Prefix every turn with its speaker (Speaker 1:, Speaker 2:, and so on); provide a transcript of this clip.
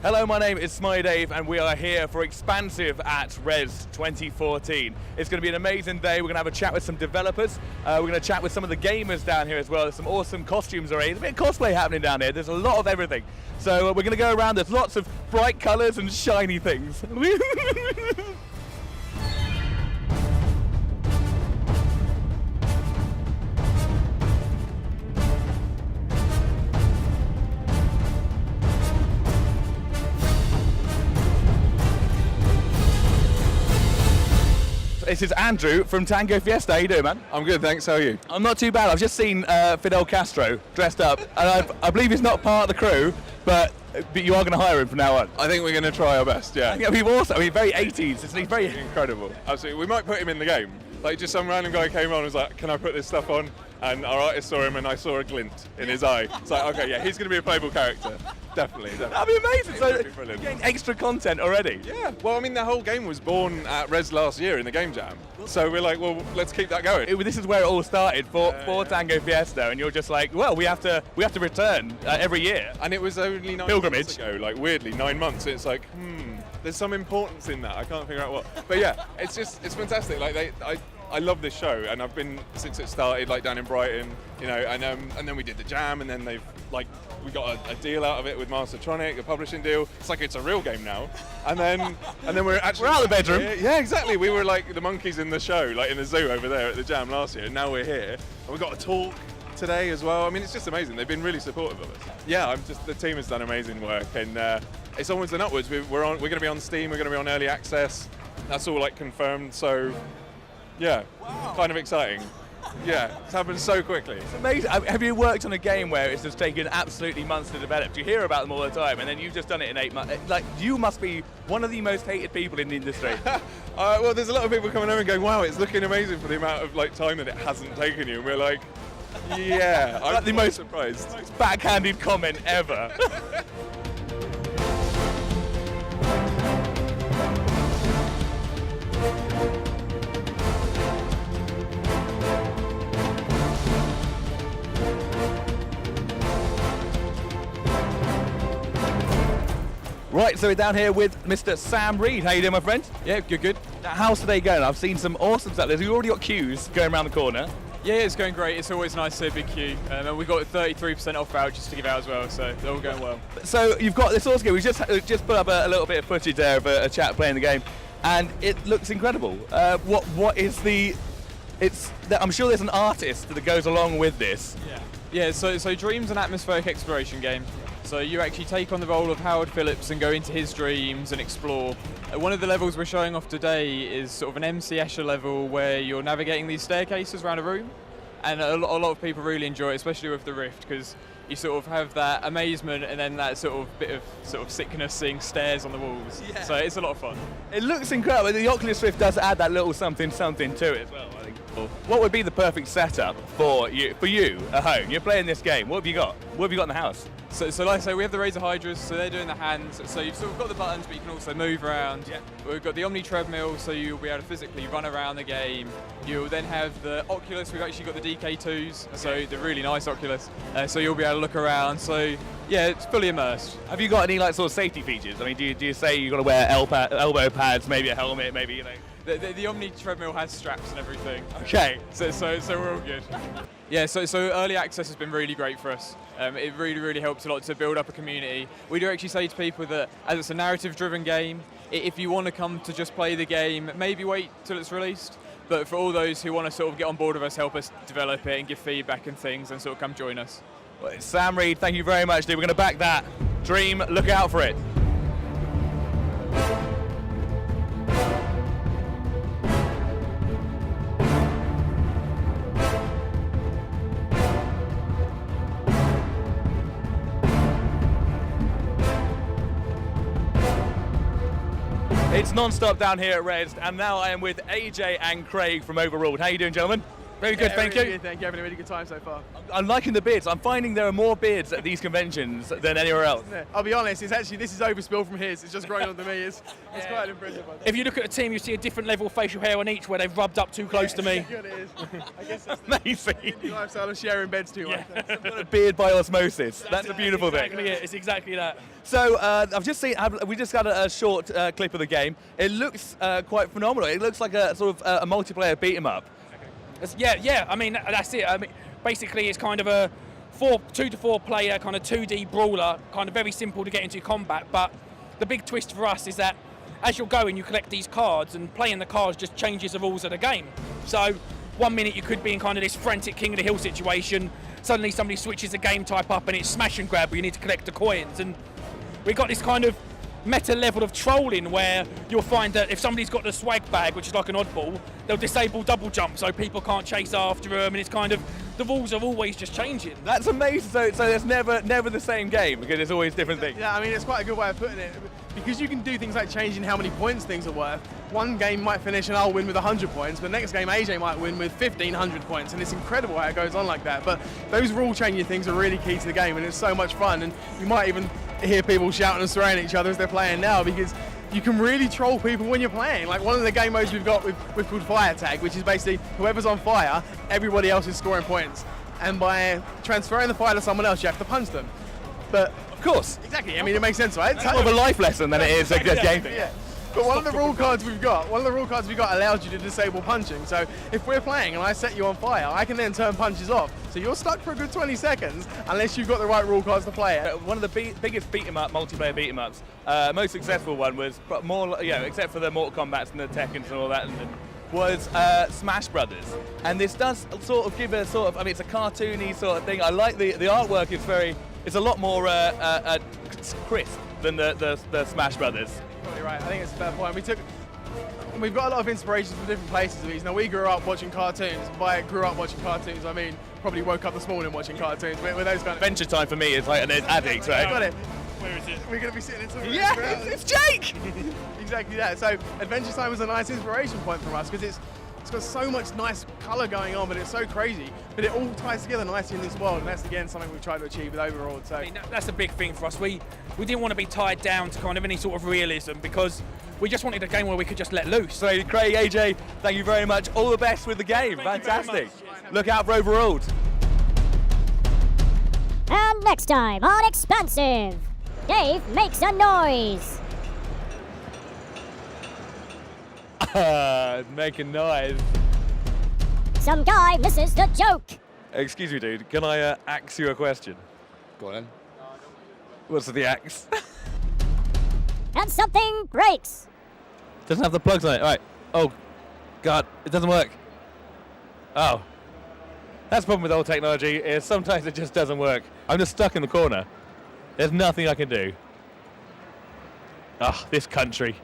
Speaker 1: Hello, my name is Smiley Dave and we are here for Expansive at Rezzed 2014. It's going to be an amazing day. We're going to have a chat with some developers. We're going to chat with some of the gamers down here as well. There's some awesome costumes already. There's a bit of cosplay happening down here. There's a lot of everything. So we're going to go around. There's lots of bright colours and shiny things. This is Andrew from Tango Fiesta. How you doing, man?
Speaker 2: I'm good, thanks. How are you?
Speaker 1: I'm not too bad. I've just seen Fidel Castro dressed up, and I believe he's not part of the crew, but you are going to hire him from now on.
Speaker 2: I think we're going to try our best, yeah.
Speaker 1: I think it'll be awesome. I mean, very 80s. It's very
Speaker 2: incredible. Absolutely. We might put him in the game. Like, just some random guy came on and was like, can I put this stuff on? And our artist saw him and I saw a glint in his eye. It's like, okay, yeah, he's going to be a playable character. Definitely.
Speaker 1: That'd be amazing. So you're getting extra content already.
Speaker 2: Yeah. Well, I mean, the whole game was born at Rezzed last year in the Game Jam. So we're like, well, let's keep that going.
Speaker 1: This is where it all started for Tango Fiesta, and you're just like, well, we have to return every year.
Speaker 2: And it was only 9 months ago, like weirdly 9 months. It's like, there's some importance in that. I can't figure out what. But yeah, it's fantastic. Like I love this show, and I've been since it started, like down in Brighton, you know, and then we did the jam, and then we got a deal out of it with Mastertronic, a publishing deal. It's like it's a real game now. And then we're out
Speaker 1: of the bedroom.
Speaker 2: Yeah, exactly. We were like the monkeys in the show, like in the zoo over there at the jam last year, and now we're here, and we got a talk today as well. I mean, it's just amazing. They've been really supportive of us. Yeah, the team has done amazing work, and it's onwards and upwards. We're going to be on Steam. We're going to be on early access. That's all like confirmed. So. Yeah, wow. Kind of exciting. Yeah, it's happened so quickly.
Speaker 1: It's amazing. Have you worked on a game where it's just taken absolutely months to develop? You hear about them all the time, and then you've just done it in 8 months. Like, you must be one of the most hated people in the industry.
Speaker 2: Well, there's a lot of people coming over and going, wow, it's looking amazing for the amount of like time that it hasn't taken you. And we're like, yeah, I'm the most surprised.
Speaker 1: Most backhanded comment ever. Right, so we're down here with Mr. Sam Reed. How you doing, my friend?
Speaker 3: Yeah, good.
Speaker 1: Now, how's today going? I've seen some awesome stuff. We've already got queues going around the corner.
Speaker 3: Yeah, it's going great. It's always nice to see a big queue. And we've got 33% off vouchers to give out as well, so they're all going well.
Speaker 1: So you've got this awesome game. We just put up a little bit of footage there of a chat playing the game, and it looks incredible. What is the... I'm sure there's an artist that goes along with this.
Speaker 3: Yeah. So Dream's an atmospheric exploration game. So you actually take on the role of Howard Phillips and go into his dreams and explore. One of the levels we're showing off today is sort of an MC Escher level where you're navigating these staircases around a room, and a lot of people really enjoy it, especially with the Rift, because you sort of have that amazement and then that sort of bit of sort of sickness seeing stairs on the walls. Yeah. So it's a lot of fun.
Speaker 1: It looks incredible. The Oculus Rift does add that little something to it as well, I think. What would be the perfect setup for you at home? You're playing this game. What have you got? What have you got in the house?
Speaker 3: So like I say, we have the Razor Hydras, so they're doing the hands. So you've sort of got the buttons, but you can also move around.
Speaker 1: Yeah.
Speaker 3: We've got the Omni treadmill, so you'll be able to physically run around the game. You'll then have the Oculus. We've actually got the DK2s, so the really nice Oculus. So you'll be able to look around. So yeah, it's fully immersed.
Speaker 1: Have you got any like sort of safety features? I mean, do you say you've got to wear elbow pads, maybe a helmet, maybe, you know?
Speaker 3: The Omni treadmill has straps and everything.
Speaker 1: Okay.
Speaker 3: So we're all good. Yeah, so early access has been really great for us. It really helps a lot to build up a community. We do actually say to people that as it's a narrative-driven game, if you want to come to just play the game, maybe wait till it's released. But for all those who want to sort of get on board with us, help us develop it and give feedback and things, and sort of come join us.
Speaker 1: Well, Sam Reed, thank you very much, dude. We're going to back that dream. Look out for it. It's non-stop down here at Rezzed, and now I am with AJ and Craig from OverRuled. How you doing, gentlemen?
Speaker 4: Very good, thank you.
Speaker 5: Thank you. Having a really good time so far.
Speaker 1: I'm liking the beards. I'm finding there are more beards at these conventions than anywhere else.
Speaker 5: Yeah, I'll be honest, this is overspilled from his. It's just growing onto me. It's quite impressive.
Speaker 4: If you look at a team, you see a different level of facial hair on each where they've rubbed up too close to me.
Speaker 5: It is. I guess that's
Speaker 1: Amazing.
Speaker 5: the lifestyle of sharing beds too.
Speaker 4: Yeah.
Speaker 5: Right?
Speaker 1: Got a beard by osmosis. That's a beautiful thing.
Speaker 4: Exactly it. It's exactly that.
Speaker 1: So I've just seen. We just got a short clip of the game. It looks quite phenomenal. It looks like a sort of a multiplayer beat 'em up.
Speaker 4: Yeah. I mean, that's it. I mean, basically, it's kind of a 2 to 4 player kind of 2D brawler, kind of very simple to get into combat. But the big twist for us is that as you're going, you collect these cards, and playing the cards just changes the rules of the game. So 1 minute you could be in kind of this frantic King of the Hill situation. Suddenly somebody switches the game type up, and it's smash and grab where you need to collect the coins. And we got this kind of meta level of trolling where you'll find that if somebody's got the swag bag, which is like an oddball, they'll disable double jump so people can't chase after them, and it's kind of, the rules are always just changing.
Speaker 1: That's amazing. So there's never the same game because there's always different things.
Speaker 5: Yeah, I mean, it's quite a good way of putting it. Because you can do things like changing how many points things are worth. One game might finish and I'll win with 100 points, but the next game AJ might win with 1,500 points, and it's incredible how it goes on like that. But those rule changing things are really key to the game, and it's so much fun. And you might even hear people shouting and swearing at each other as they're playing now, because you can really troll people when you're playing. Like one of the game modes we've got, we've called Fire Tag, which is basically whoever's on fire, everybody else is scoring points. And by transferring the fire to someone else, you have to punch them. But
Speaker 1: Of course.
Speaker 5: exactly, I mean, it makes sense, right?
Speaker 1: It's more of a life lesson than it is a good game thing.
Speaker 5: Yeah. But one of the rule cards we've got allows you to disable punching. So if we're playing and I set you on fire, I can then turn punches off. So you're stuck for a good 20 seconds unless you've got the right rule cards to play it.
Speaker 1: One of the biggest beat 'em up, multiplayer beat 'em ups, most successful one was more, except for the Mortal Kombats and the Tekkens and all that, was Smash Brothers. And this does sort of give a sort of, I mean, it's a cartoony sort of thing. I like the artwork is it's a lot more crisp than the Smash Brothers.
Speaker 5: Probably right. I think it's a fair point. We've got a lot of inspirations from different places of these. Now, we grew up watching cartoons. By grew up watching cartoons, I mean probably woke up this morning watching cartoons. With those kind of
Speaker 1: Adventure Time for me is like an addict, right?
Speaker 5: got it.
Speaker 4: Where is it?
Speaker 5: We're going to be sitting in some
Speaker 1: Yeah, it's Jake!
Speaker 5: Exactly that. So Adventure Time was a nice inspiration point for us because it's got so much nice colour going on, but it's so crazy. But it all ties together nicely in this world, and that's again something we've tried to achieve with OverRuled. So
Speaker 4: I mean, that's a big thing for us. We didn't want to be tied down to kind of any sort of realism, because we just wanted a game where we could just let loose.
Speaker 1: So Craig, AJ, thank you very much. All the best with the game.
Speaker 4: Thank you very
Speaker 1: Fantastic.
Speaker 4: much.
Speaker 1: Look out for OverRuled.
Speaker 6: And next time on Expansive, Dave makes a noise.
Speaker 1: Making noise.
Speaker 6: Some guy misses the joke.
Speaker 1: Excuse me, dude. Can I ask you a question?
Speaker 7: Go on then.
Speaker 1: What's the axe?
Speaker 6: And something breaks.
Speaker 1: Doesn't have the plugs on it. All right. Oh, God. It doesn't work. Oh. That's the problem with old technology, is sometimes it just doesn't work. I'm just stuck in the corner. There's nothing I can do. Ah, this country.